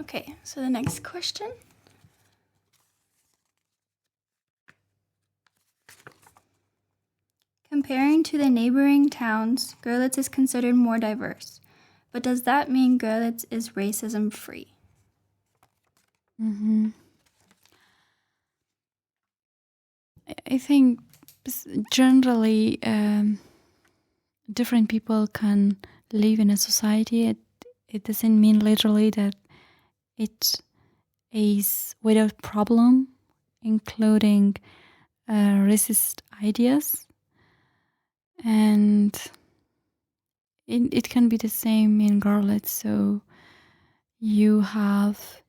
Okay, so the next question. Comparing to the neighboring towns, Görlitz is considered more diverse. But does that mean Görlitz is racism-free? Mm-hmm. I think generally different people can live in a society. It doesn't mean literally that it is without problem, including racist ideas. And it can be the same in Görlitz. So you have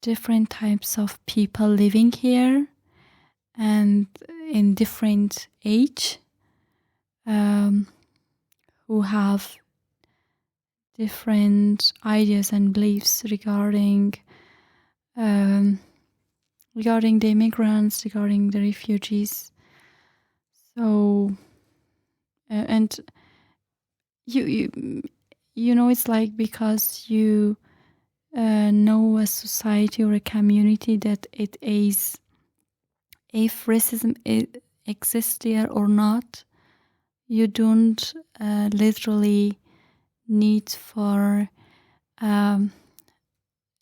different types of people living here and in different age, who have different ideas and beliefs regarding the immigrants, regarding the refugees. So, and you know, it's like because you know a society or a community that it is, if racism exists there or not, you don't literally need for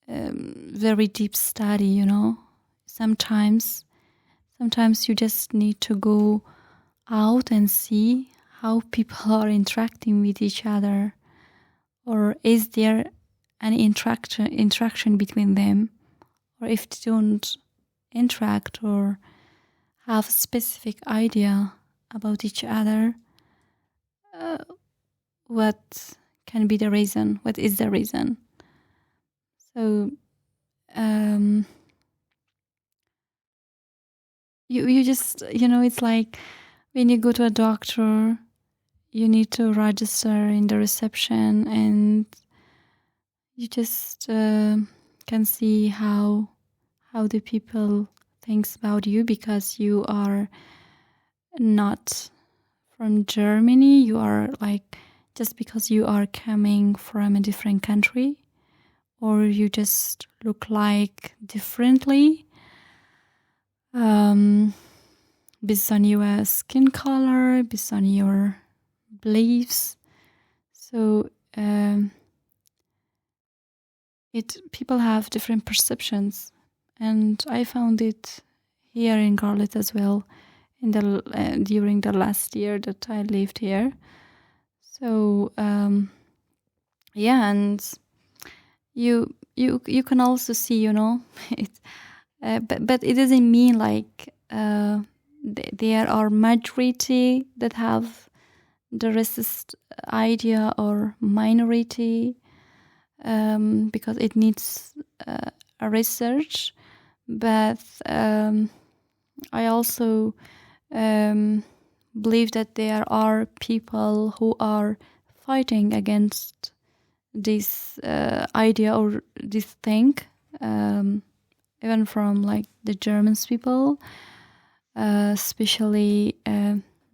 very deep study, you know. Sometimes you just need to go out and see how people are interacting with each other, or is there any interaction between them, or if they don't interact or have a specific idea about each other, what can be the reason? What is the reason? So you just, you know, it's like when you go to a doctor, you need to register in the reception, and you just can see how the people thinks about you, because you are not from Germany. You are like, just because you are coming from a different country, or you just look like differently, based on your skin color, based on your beliefs. So people have different perceptions, and I found it here in Görlitz as well in the during the last year that I lived here. So yeah, and you can also see, you know, it, but it doesn't mean like there are majority that have the racist idea or minority, because it needs a research. But I also believe that there are people who are fighting against this idea or this thing, even from like the German people, especially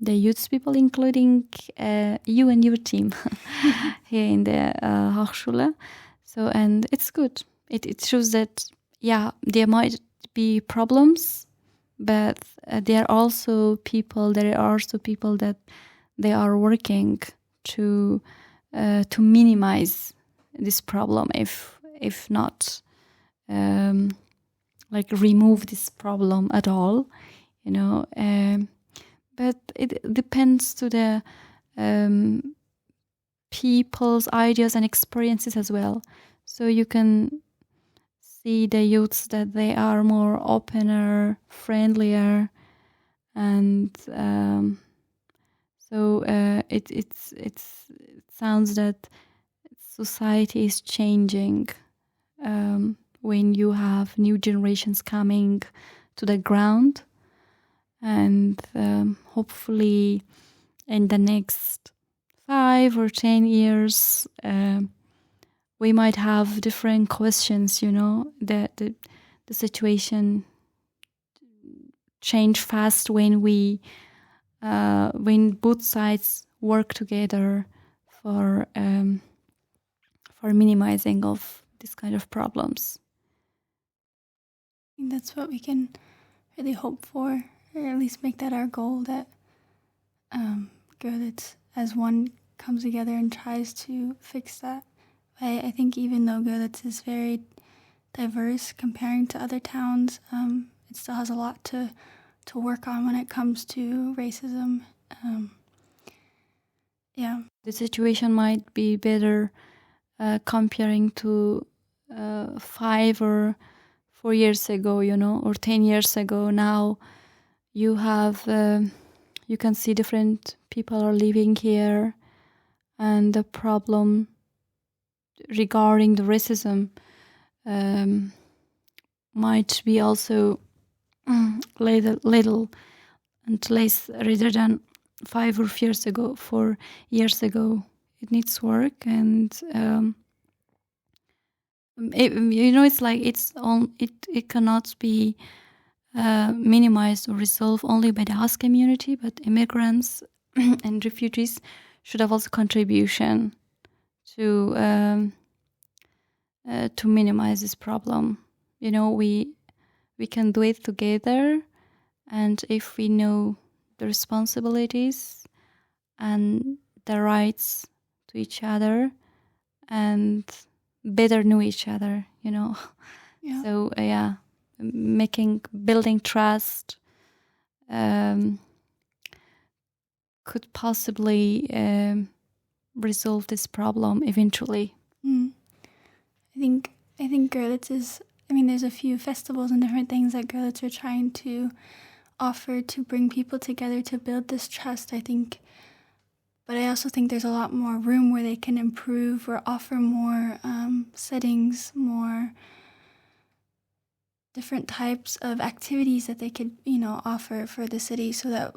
the youth people, including you and your team here in the Hochschule. So, and it's good. It shows that, yeah, there might be problems, but there are also people that they are working to minimize this problem, if not like remove this problem at all, you know. But it depends to the people's ideas and experiences as well. So you can see the youths that they are more opener, friendlier, and so it sounds that society is changing when you have new generations coming to the ground, and hopefully in the next 5 or 10 years we might have different questions, you know, that the situation change fast when both sides work together for minimizing of this kind of problems. I think that's what we can really hope for, or at least make that our goal, that Görlitz as one comes together and tries to fix that. I think even though Görlitz is very diverse comparing to other towns, it still has a lot to work on when it comes to racism. The situation might be better comparing to 5 or 4 years ago, or 10 years ago. Now you have, you can see different people are living here, and the problem regarding the racism might be also little and less rather than 4 years ago. It needs work, and it's like it cannot be minimized or resolved only by the host community, but immigrants and refugees should have also contribution to minimize this problem. We can do it together, and if we know the responsibilities and the rights to each other, and better know each other, Yeah. So building trust could possibly resolve this problem eventually. I think Görlitz is, there's a few festivals and different things that Görlitz are trying to offer to bring people together to build this trust, I think. But I also think there's a lot more room where they can improve or offer more settings, more different types of activities that they could, offer for the city, so that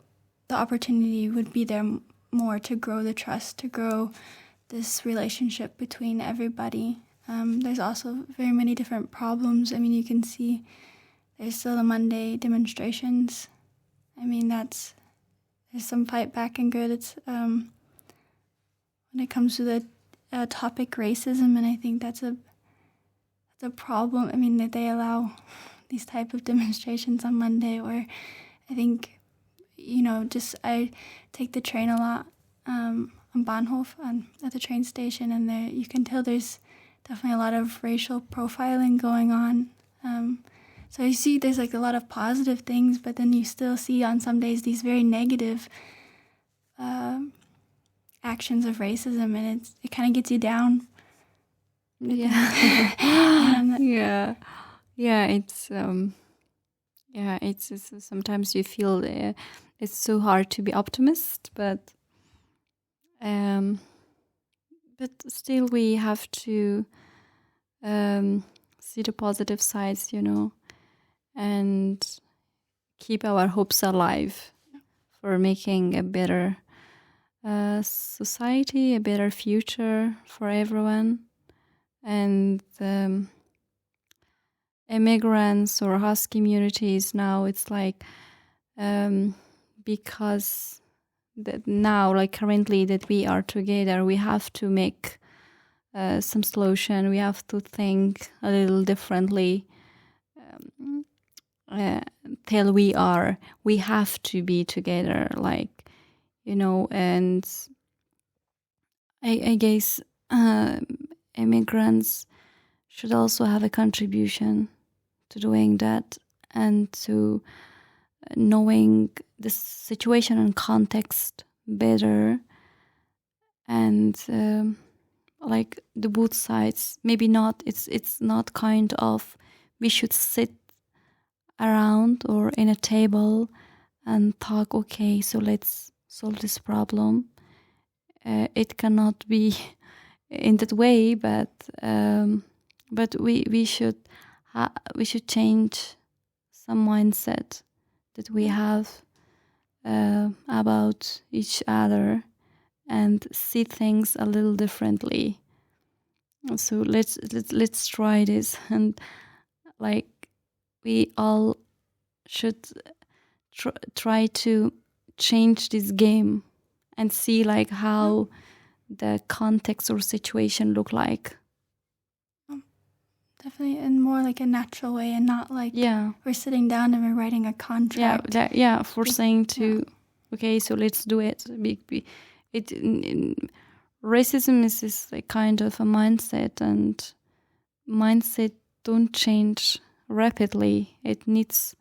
the opportunity would be there more to grow the trust, to grow this relationship between everybody. There's also very many different problems. You can see there's still the Monday demonstrations. There's some fight back in Görlitz when it comes to the topic racism, and I think that's a problem. That they allow these type of demonstrations on Monday, where I think, I take the train a lot on Bahnhof, at the train station, and there you can tell there's definitely a lot of racial profiling going on. So you see there's a lot of positive things, but then you still see on some days these very negative actions of racism, and it kind of gets you down. It's sometimes you feel it's so hard to be optimist, but still we have to see the positive sides, and keep our hopes alive for making a better society, a better future for everyone. And immigrants or host communities, now it's like because that now, currently that we are together, we have to make some solution. We have to think a little differently. Till we have to be together, and I guess immigrants should also have a contribution to doing that, and to knowing the situation and context better, and the both sides. Maybe not, it's not kind of we should sit around or in a table and talk, okay, so let's solve this problem. It cannot be in that way, but we should change some mindset that we have about each other, and see things a little differently. So let's try this, and we all should try to change this game and see how the context or situation look like. Definitely in more like a natural way and not like we're sitting down and we're writing a contract. Forcing to, okay, so let's do it. Racism is a kind of a mindset, and mindset don't change rapidly. It needs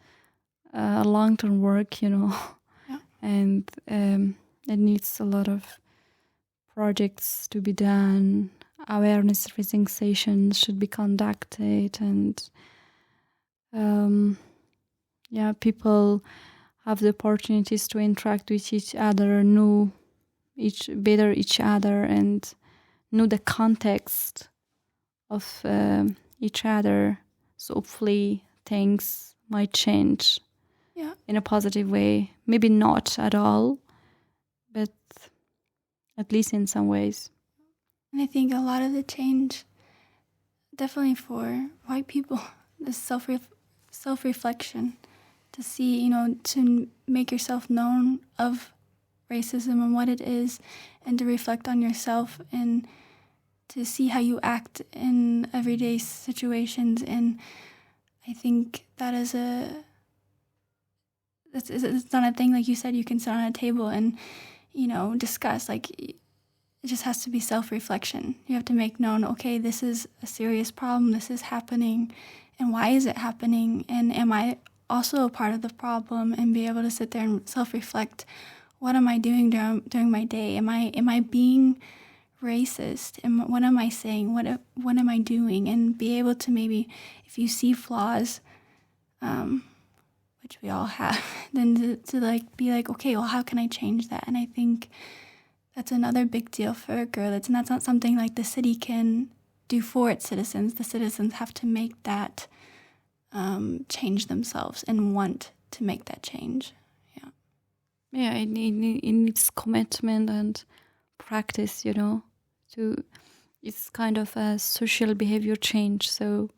long-term work, and it needs a lot of projects to be done. Awareness raising sessions should be conducted, and people have the opportunities to interact with each other, know each other, and know the context of each other. So hopefully things might change in a positive way. Maybe not at all, but at least in some ways. And I think a lot of the change, definitely for white people, is self-reflection, to see, to make yourself known of racism and what it is, and to reflect on yourself and to see how you act in everyday situations. And I think that is it's not a thing, like you said, you can sit on a table and, discuss. Like, it just has to be self-reflection. You have to make known, okay, this is a serious problem, this is happening, and why is it happening? And am I also a part of the problem? And be able to sit there and self-reflect. What am I doing during my day? Am I being racist? And what am I saying? What am I doing? And be able to, maybe, if you see flaws, which we all have, then to be like, okay, well, how can I change that? And I think that's another big deal for Görlitz, and that's not something like the city can do for its citizens. The citizens have to make that change themselves and want to make that change. Yeah, it needs commitment and practice, it's kind of a social behavior change. So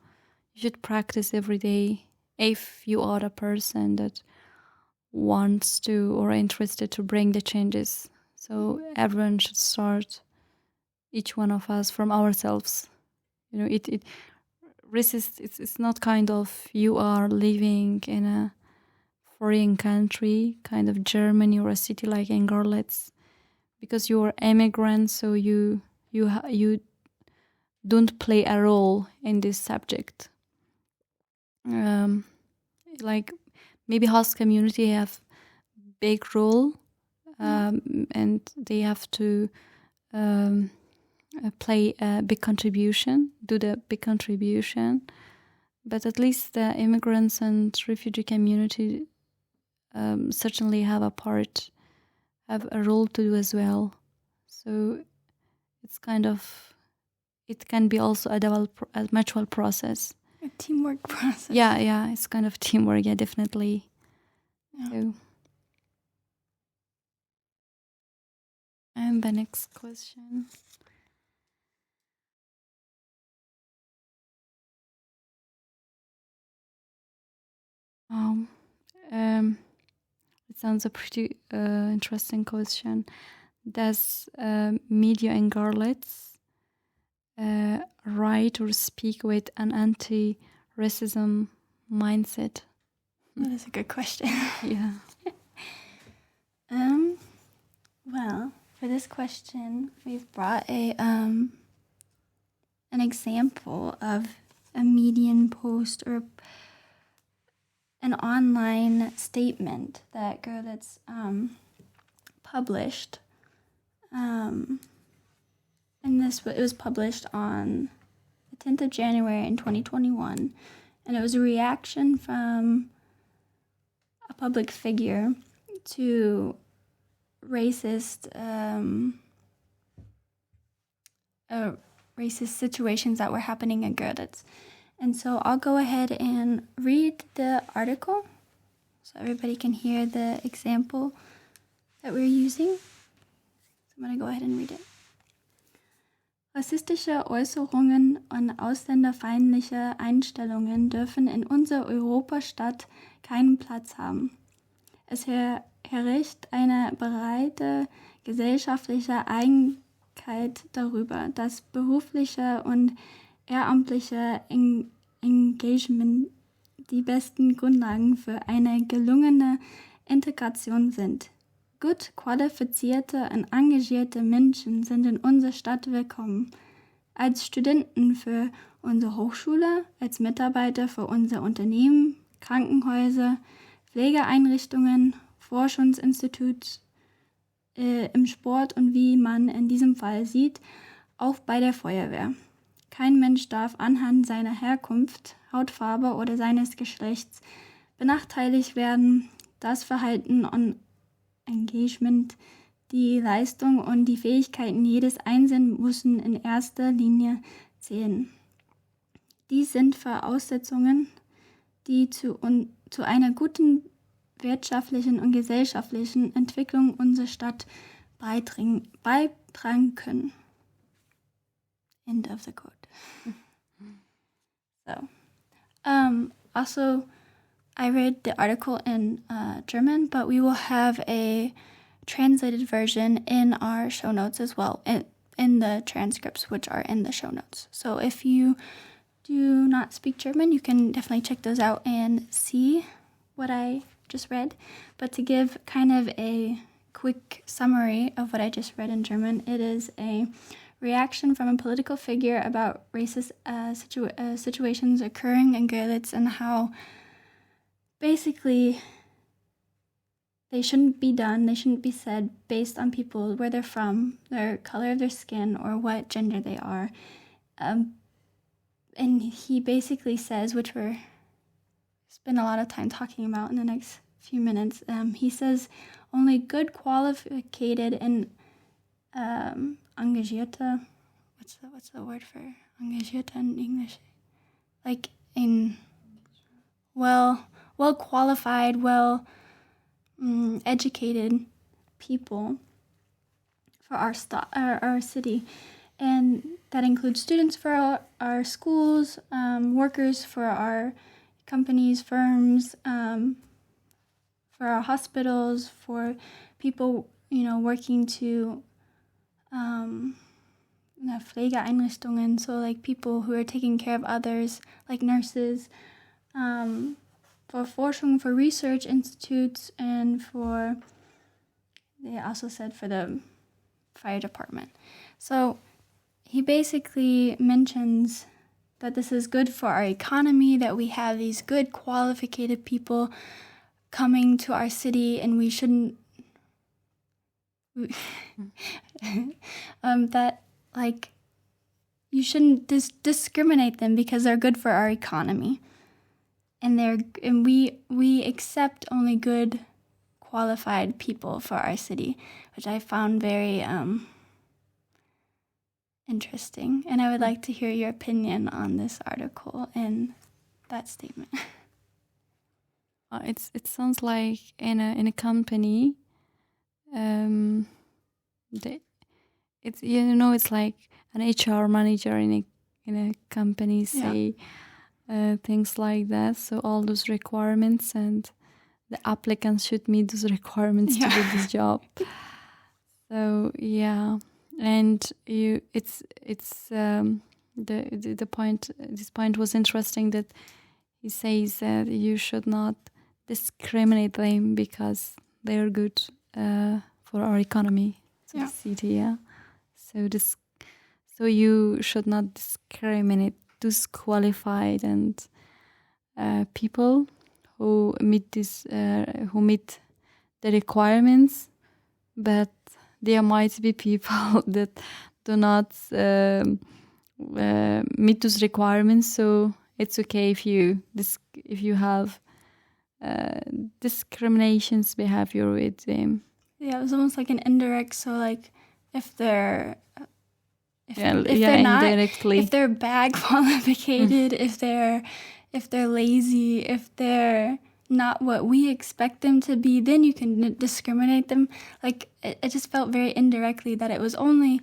you should practice every day if you are a person that wants to or interested to bring the changes. So everyone should start, each one of us, from ourselves. It's not kind of you are living in a foreign country, kind of Germany or a city like in Görlitz, because you are immigrant, so you don't play a role in this subject. Like maybe host community have big role, and they have to play a big contribution, do the big contribution. But at least the immigrants and refugee community certainly have a role to do as well. So it's it can be also a mutual process. A teamwork process. Yeah, it's kind of teamwork, definitely. Yeah. So. And the next question. It sounds a pretty interesting question. Does media in Görlitz write or speak with an anti-racism mindset? That is a good question. Yeah. Well, for this question, we've brought an example of a Medium post or an online statement that Görlitz published. And it was published on the 10th of January in 2021. And it was a reaction from a public figure to racist situations that were happening in Görlitz. And so I'll go ahead and read the article so everybody can hear the example that we're using. So I'm going to go ahead and read it. Rassistische Äußerungen und ausländerfeindliche Einstellungen dürfen in unserer Europastadt keinen Platz haben. Es herrscht eine breite gesellschaftliche Einigkeit darüber, dass berufliche und ehrenamtliche Engagement die besten Grundlagen für eine gelungene Integration sind. Gut qualifizierte und engagierte Menschen sind in unserer Stadt willkommen. Als Studenten für unsere Hochschule, als Mitarbeiter für unser Unternehmen, Krankenhäuser, Pflegeeinrichtungen, Forschungsinstitut, im Sport und wie man in diesem Fall sieht, auch bei der Feuerwehr. Kein Mensch darf anhand seiner Herkunft, Hautfarbe oder seines Geschlechts benachteiligt werden. Das Verhalten und Engagement, die Leistung und die Fähigkeiten jedes Einzelnen müssen in erster Linie zählen. Dies sind Voraussetzungen, die zu einer guten wirtschaftlichen und gesellschaftlichen Entwicklung unserer Stadt beitragen können. End of the quote. So, also, I read the article in German, but we will have a translated version in our show notes as well, in the transcripts, which are in the show notes. So if you do not speak German, you can definitely check those out and see what I just read. But to give kind of a quick summary of what I just read in German, it is a reaction from a political figure about racist situations occurring in Görlitz and how basically they shouldn't be done, they shouldn't be said based on people, where they're from, their color of their skin, or what gender they are. And he basically says, which we're spend a lot of time talking about in the next few minutes, he says only good, qualified, and engagierte, what's the word for engagierte in English? Like in well qualified, educated people for our city, and that includes students for our schools, workers for our companies, firms, for our hospitals, for people working to Pflegeeinrichtungen, so like people who are taking care of others, like nurses, for Forschung, for research institutes, and they also said for the fire department. So he basically mentions that this is good for our economy, that we have these good qualified people coming to our city, and we shouldn't that like you shouldn't discriminate them because they're good for our economy, and we accept only good qualified people for our city, which I found very interesting, and I would like to hear your opinion on this article and that statement. It sounds like in a company, it's like an HR manager in a company say things like that. So all those requirements, and the applicants should meet those requirements to do this job. So yeah, and the point. This point was interesting, that he says that you should not discriminate them because they are good for our economy, the city. Yeah. So you should not discriminate those qualified and people who meet the requirements, but there might be people that do not meet those requirements. So it's okay if you have discriminations behavior with them. Yeah, it was almost like an indirect. So like if they're not, indirectly, if they're bad qualified, if they're lazy, if they're not what we expect them to be, then you can discriminate them. Like it just felt very indirectly that it was only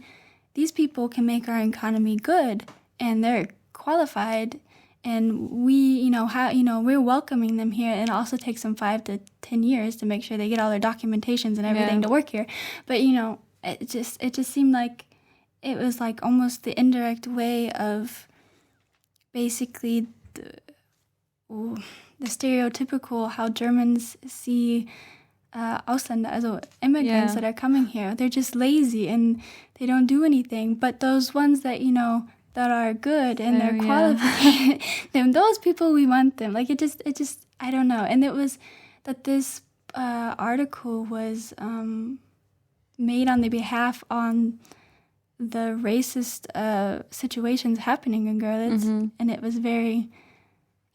these people can make our economy good, and they're qualified, and we're welcoming them here. And it also takes them 5 to 10 years to make sure they get all their documentations and everything to work here. But it just seemed like it was like almost the indirect way of basically the stereotypical how Germans see Ausländer, also immigrants that are coming here. They're just lazy and they don't do anything. But those ones that, that are good and they're qualified, then those people, we want them. Like it just, I don't know. And it was that this article was made on the behalf on the racist situations happening in Görlitz. Mm-hmm. And it was very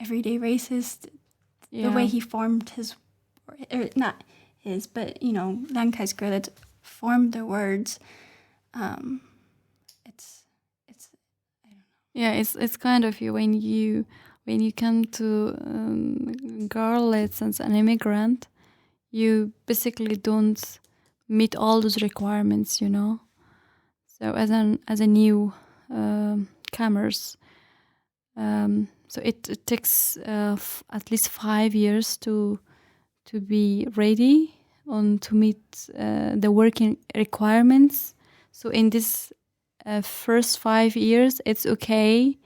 everyday racist. The way he formed his, or not his, but, Landkreis Görlitz formed the words. It's I don't know. Yeah, it's kind of when you come to Görlitz as an immigrant, you basically don't meet all those requirements, So as a new comers, so it takes at least 5 years to be ready and to meet the working requirements. So in this first 5 years, it's okay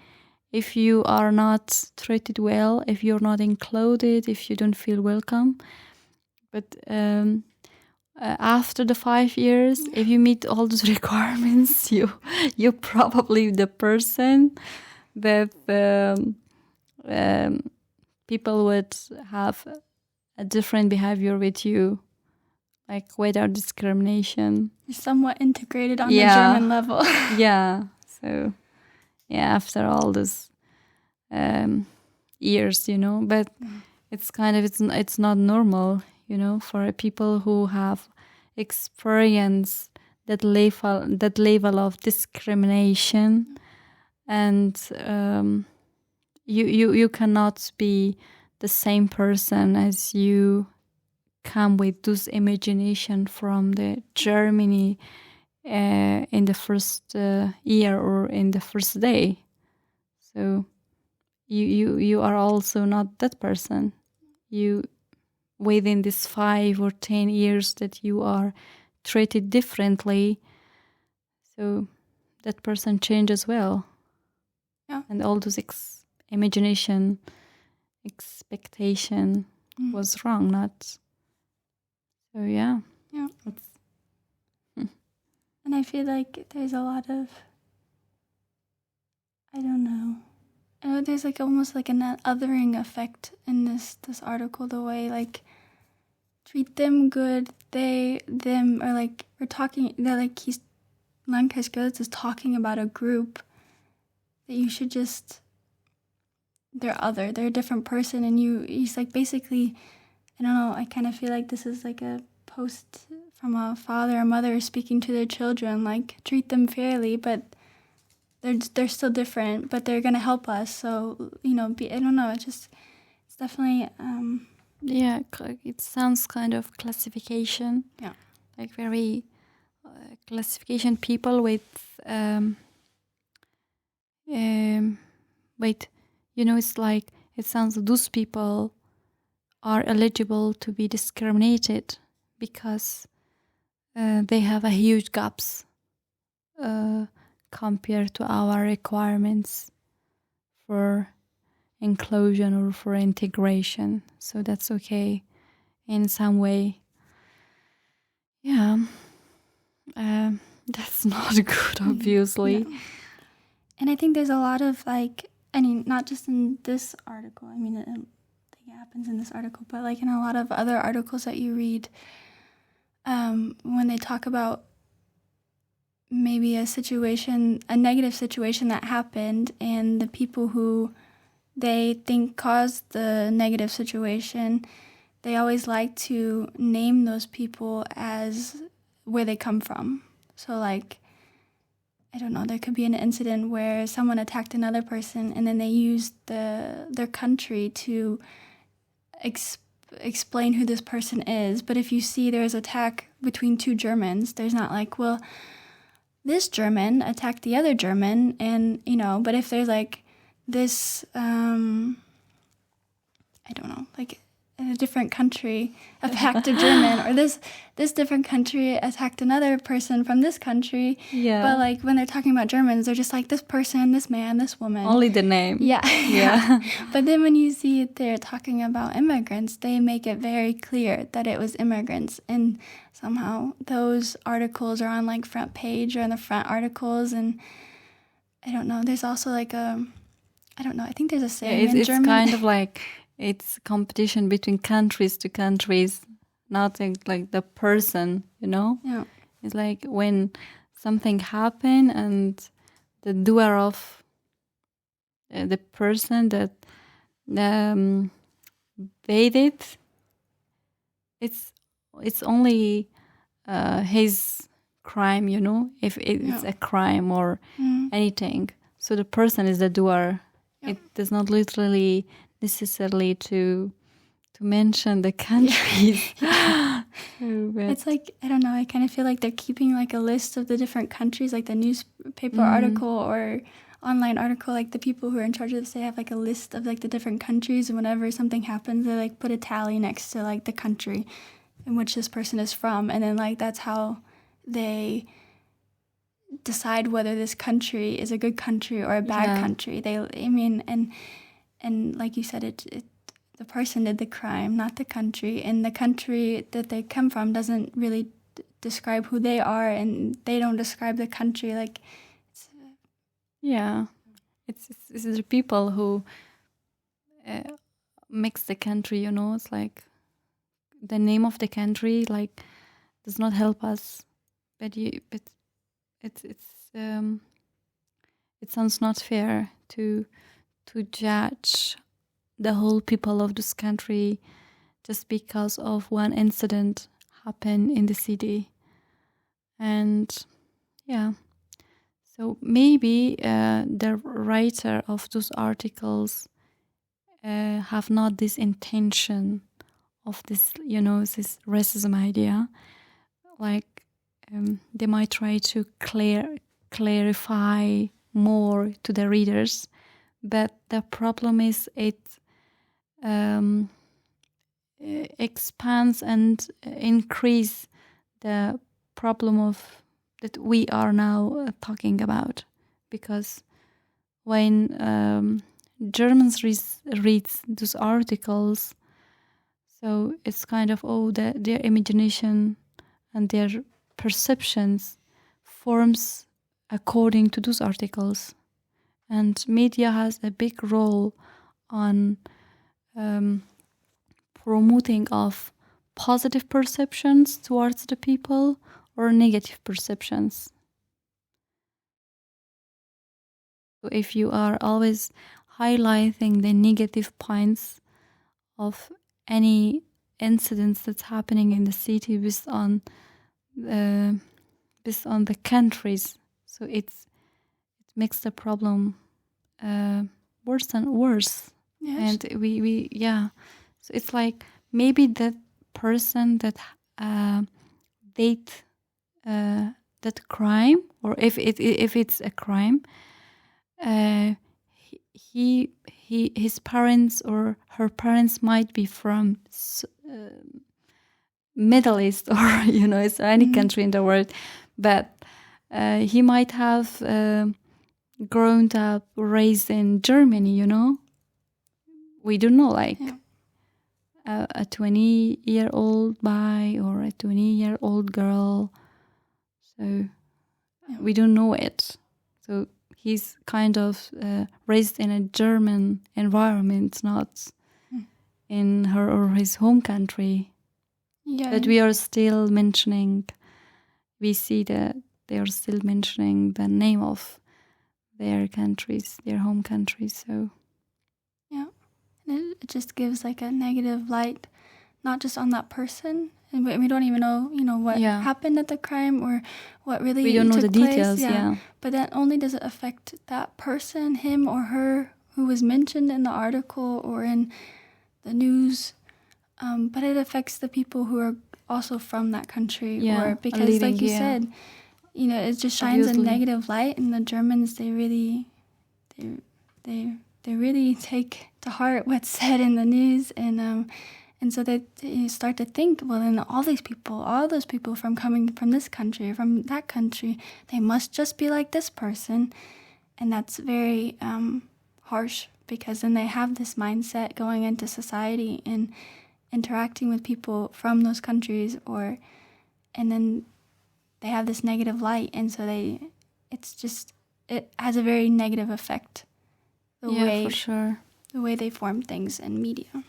if you are not treated well, if you're not included, if you don't feel welcome. But after the 5 years, if you meet all those requirements, you're probably the person that people would have a different behavior with you, like without discrimination. You're somewhat integrated on the German level. Yeah. So, after all those years, but it's kind of it's not normal, for people who have experienced that level of discrimination, and you cannot be the same person as you come with this imagination from the Germany in the first year or in the first day. So you are also not that person. You within this 5 or 10 years that you are treated differently, so that person changes as well. Yeah. And all those imagination, expectation was wrong, not. So yeah. And I feel like there's a lot of, I don't know. There's almost an othering effect in this article, the way treat them good, they, them, or we're talking, that Landkreis Görlitz is talking about a group that you should just, they're a different person, and he's basically, I don't know, I kind of feel like this is a post from a father or mother speaking to their children, treat them fairly, but they're still different, but they're going to help us. So, I don't know, it's definitely... it sounds kind of classification. Yeah. Very classification people with... it's it sounds those people are eligible to be discriminated because they have a huge gaps compared to our requirements for inclusion or for integration. So that's okay in some way. Yeah. That's not good, obviously. No. And I think there's a lot of not just in this article, I think it happens in this article, but in a lot of other articles that you read, when they talk about maybe a negative situation that happened, and the people who they think caused the negative situation, they always like to name those people as where they come from. So I don't know, there could be an incident where someone attacked another person, and then they used their country to explain who this person is. But if you see there's attack between two Germans, there's not this German attacked the other German, and, but if there's this, I don't know, in a different country attacked a German, or this different country attacked another person from this country. Yeah. But like when they're talking about Germans, they're just like this person, this man, this woman. Only the name. Yeah. Yeah. But then when you see it, they're talking about immigrants, they make it very clear that it was immigrants. And somehow those articles are on like front page or on the front articles. And I don't know, there's also like I don't know, I think there's a saying in German. It's kind of like, it's competition between countries to countries, not like the person, you know? Yeah. It's like when something happened and the doer of the person that did it, it's only his crime, you know, if it's a crime or anything. So the person is the doer. Yeah. It does not literally necessarily to mention the countries. Yeah. It's like, I don't know, I kind of feel like they're keeping like a list of the different countries, like the newspaper article or online article, like the people who are in charge of this, they have like a list of like the different countries, and whenever something happens, they like put a tally next to like the country in which this person is from, and then like that's how they decide whether this country is a good country or a bad country. And like you said, it the person did the crime, not the country, and the country that they come from doesn't really describe who they are, and they don't describe the country. Like, it's the people who mix the country. You know, it's like the name of the country like does not help us, but it sounds not fair to judge the whole people of this country just because of one incident happened in the city. And so maybe the writer of those articles have not this intention of this, you know, this racism idea. Like they might try to clarify more to the readers, but the problem is it expands and increase the problem of that we are now talking about, because when Germans read those articles, so it's kind of their imagination and their perceptions forms according to those articles. And media has a big role on promoting of positive perceptions towards the people or negative perceptions. So if you are always highlighting the negative points of any incidents that's happening in the city based on the countries, so it makes the problem worse and worse. Yes. And we so it's like maybe that person that did that crime, or if it's a crime, his parents or her parents might be from Middle East, or you know, it's any country in the world, but he might have grown up, raised in Germany, you know. We don't know, like a 20-year-old boy or a 20-year-old girl. So we don't know it. So he's kind of raised in a German environment, not in her or his home country. Yeah. But we are still mentioning, we see that they are still mentioning the name of their countries, their home countries. So it just gives like a negative light, not just on that person, and we don't even know, you know, what happened at the crime or what really we don't know the place. details. But that only does it affect that person, him or her, who was mentioned in the article or in the news, but it affects the people who are also from that country, or because like you said, you know, it just shines a negative light, and the Germans, they really take to heart what's said in the news, and And so they start to think, well, then all those people from coming from this country or from that country, they must just be like this person. And that's very harsh, because then they have this mindset going into society and interacting with people from those countries, and then they have this negative light. And so it has a very negative effect. For sure. The way they form things in media.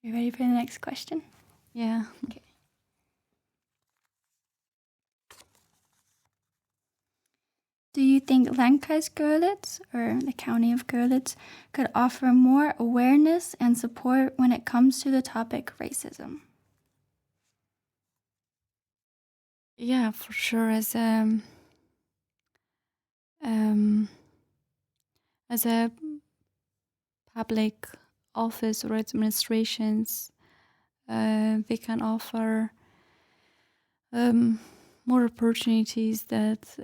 You ready for the next question? Yeah. Okay. Do you think Landkreis Görlitz, or the county of Görlitz, could offer more awareness and support when it comes to the topic racism? Yeah, for sure. As a public office or administrations, we can offer more opportunities that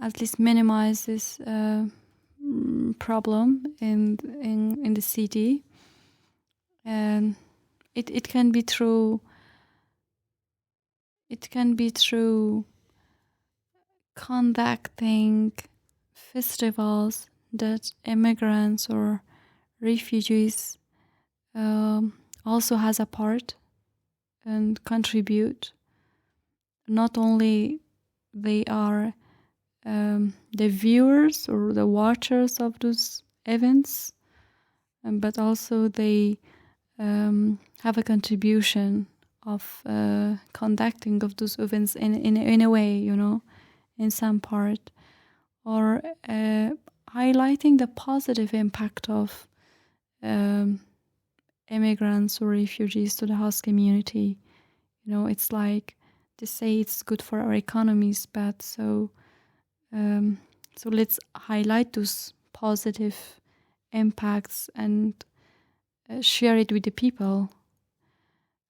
at least minimize this problem in the city. And it can be through conducting festivals that immigrants or refugees also has a part and contribute. Not only they are the viewers or the watchers of those events, but also they have a contribution of conducting of those events in a way, in some part, or highlighting the positive impact of immigrants or refugees to the host community. It's like they say it's good for our economies, but so let's highlight those positive impacts and share it with the people.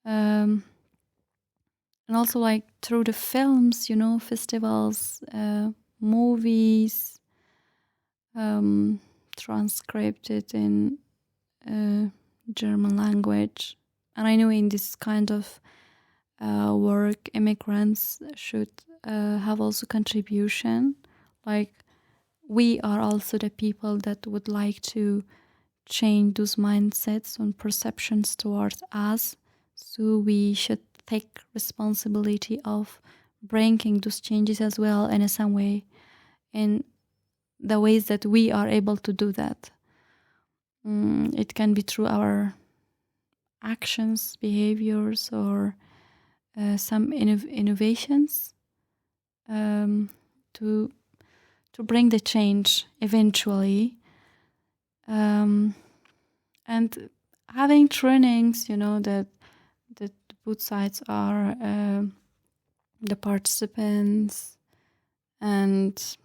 And also like through the films, festivals, movies, transcribed in German language. And I know in this kind of work, immigrants should have also contribution. Like, we are also the people that would like to change those mindsets and perceptions towards us. So we should take responsibility of bringing those changes as well in some way, in the ways that we are able to do that. It can be through our actions, behaviors, or some innovations to bring the change eventually. And having trainings, that both sides are the participants, and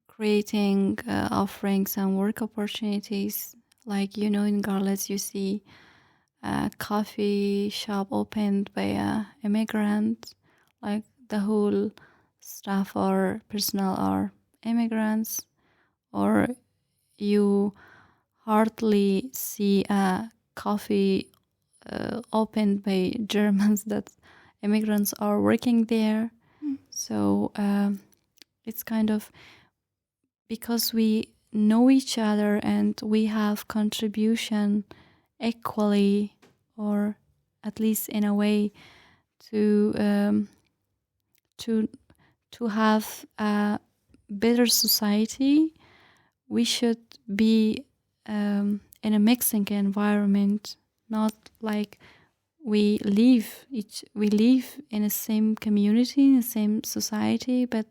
creating, offering some work opportunities. Like, in Görlitz you see a coffee shop opened by an immigrant. Like, the whole staff or personnel are immigrants. Or you hardly see a coffee opened by Germans that immigrants are working there. So it's kind of, because we know each other and we have contribution equally, or at least in a way to have a better society, we should be in a mixing environment, not like we live in the same community, in the same society, but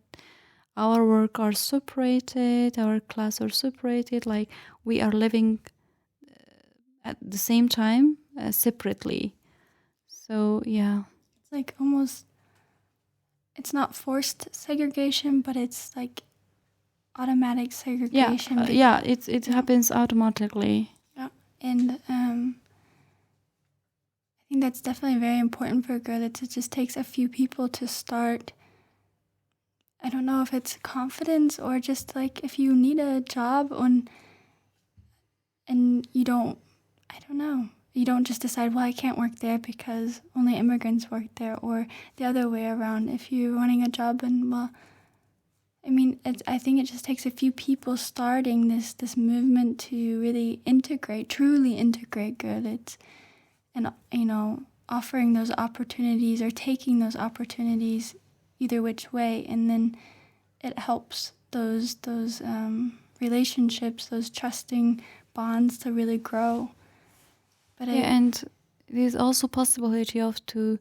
our work are separated, our class are separated, like we are living at the same time separately. So yeah, it's like almost, it's not forced segregation, but it's like automatic segregation. It happens automatically. Yeah, and I think that's definitely very important for Görlitz. It just takes a few people to start I don't know if it's confidence or just like if you need a job and you don't just decide, well, I can't work there because only immigrants work there, or the other way around. If you're wanting a job and, well, I think it just takes a few people starting this movement to really truly integrate Görlitz, and, offering those opportunities or taking those opportunities either which way, and then it helps those relationships, those trusting bonds to really grow. But and there's also possibility of to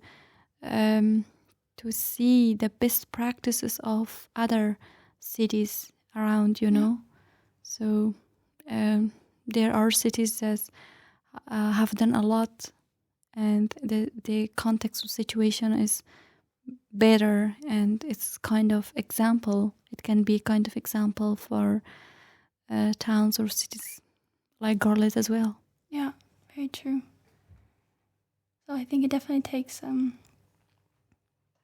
see the best practices of other cities around, you know. So there are cities that have done a lot, and the context of situation is better, and it's kind of example. It can be kind of example for towns or cities like Görlitz as well. Yeah, very true. So I think it definitely takes time.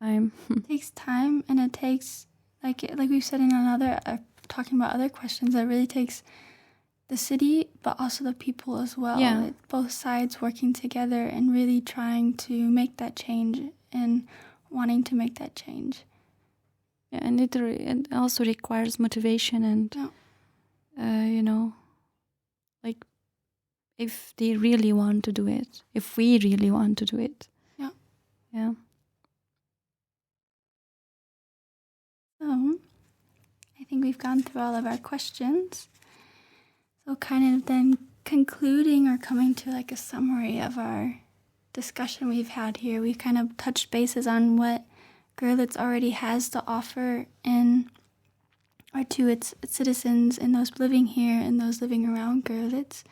It takes time, and it takes, like we've said in another talking about other questions, it really takes the city, but also the people as well. Yeah. Both sides working together and really trying to make that change and wanting to make that change. Yeah, and it also requires motivation and, like if they really want to do it, if we really want to do it. Yeah. Yeah. So I think we've gone through all of our questions. So kind of then concluding or coming to like a summary of our discussion we've had here, we've kind of touched bases on what Görlitz already has to offer to its citizens and those living here and those living around Görlitz,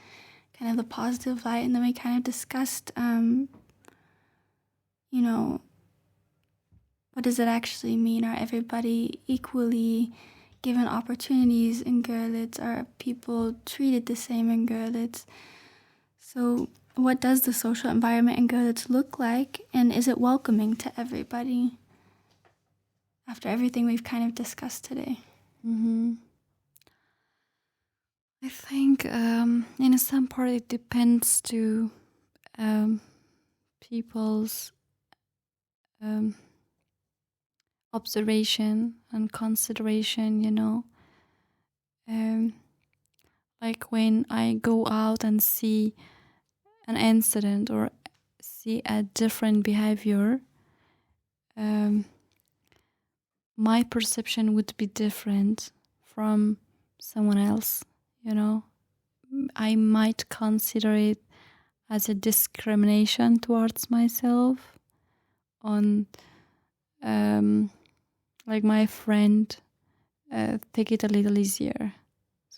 kind of the positive light. And then we kind of discussed, what does it actually mean? Are everybody equally given opportunities in Görlitz? Are people treated the same in Görlitz? So what does the social environment in Görlitz look like, and is it welcoming to everybody after everything we've kind of discussed today? Mm-hmm. I think in some part it depends to people's observation and consideration, like when I go out and see an incident or see a different behavior, my perception would be different from someone else, I might consider it as a discrimination towards myself on like my friend take it a little easier,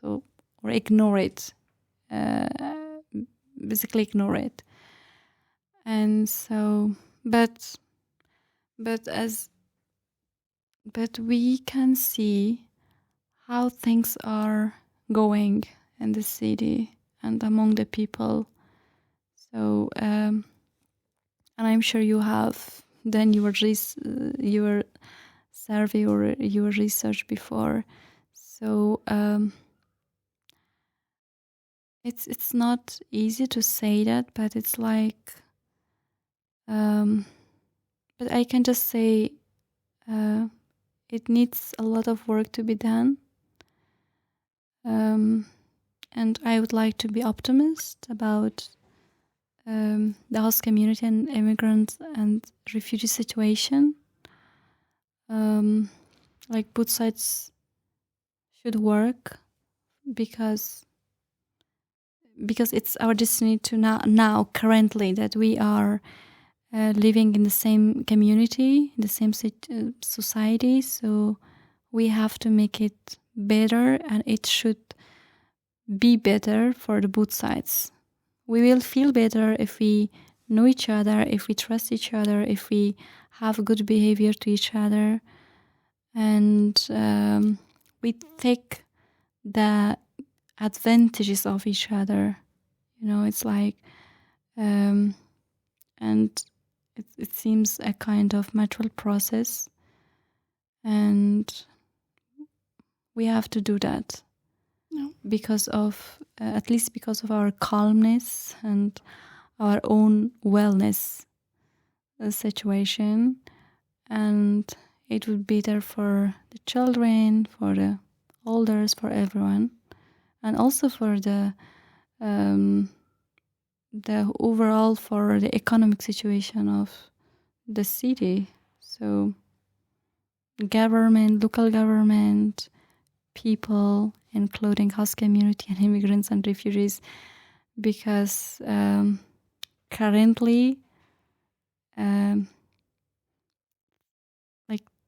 or ignore it, basically ignore it. And so but we can see how things are going in the city and among the people. So and I'm sure you have done your survey or your research before. So it's not easy to say that, but it's like but I can just say it needs a lot of work to be done. And I would like to be optimist about the host community and immigrant and refugee situation. Like both sides should work because it's our destiny to now currently that we are living in the same community, the same society. So we have to make it better, and it should be better for the both sides. We will feel better if we know each other, if we trust each other, if we have good behavior to each other, and we take the advantages of each other. It's like and it seems a kind of natural process. And we have to do that. No. Because of, at least because of our calmness and our own wellness situation. And it would be there for the children, for the elders, for everyone. And also for the overall, for the economic situation of the city. So government, local government, people, including host community and immigrants and refugees, because currently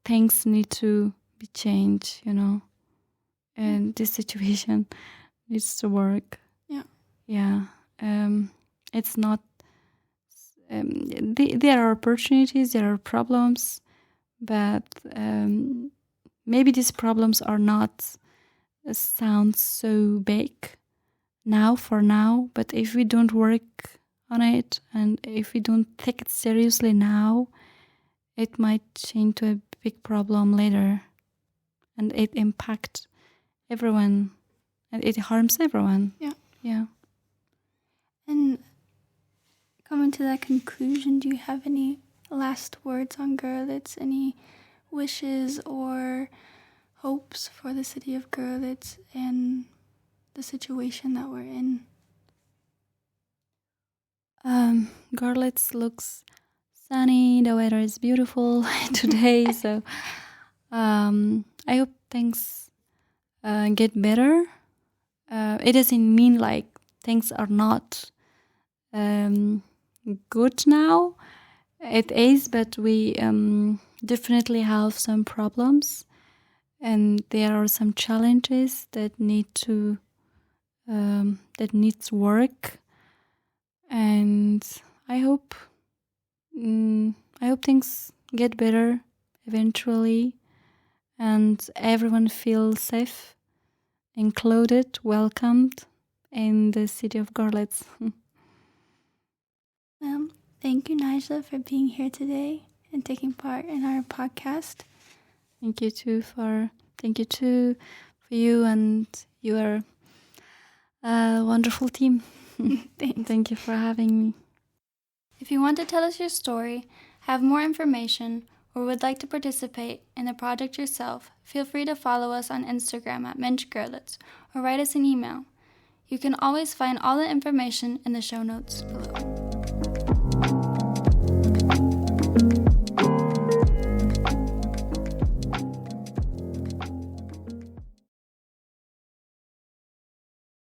things need to be changed, and this situation needs to work. Yeah. It's not, there are opportunities, there are problems, but maybe these problems are not sound so big for now, but if we don't work on it and if we don't take it seriously now, it might change to a big problem later, and it impacts everyone and it harms everyone. Yeah. And coming to that conclusion, do you have any last words on Görlitz? Any wishes or hopes for the city of Görlitz and the situation that we're in? Görlitz looks sunny. The weather is beautiful today, so I hope things get better. It doesn't mean like things are not good now. It is, but we definitely have some problems, and there are some challenges that needs work. And I hope things get better eventually, and everyone feels safe, included, welcomed in the city of Görlitz. Thank you, Najla, for being here today and taking part in our podcast. Thank you too for you and your wonderful team. Thank you for having me. If you want to tell us your story, have more information, or would like to participate in the project yourself, feel free to follow us on Instagram at Mensch Görlitz or write us an email. You can always find all the information in the show notes below.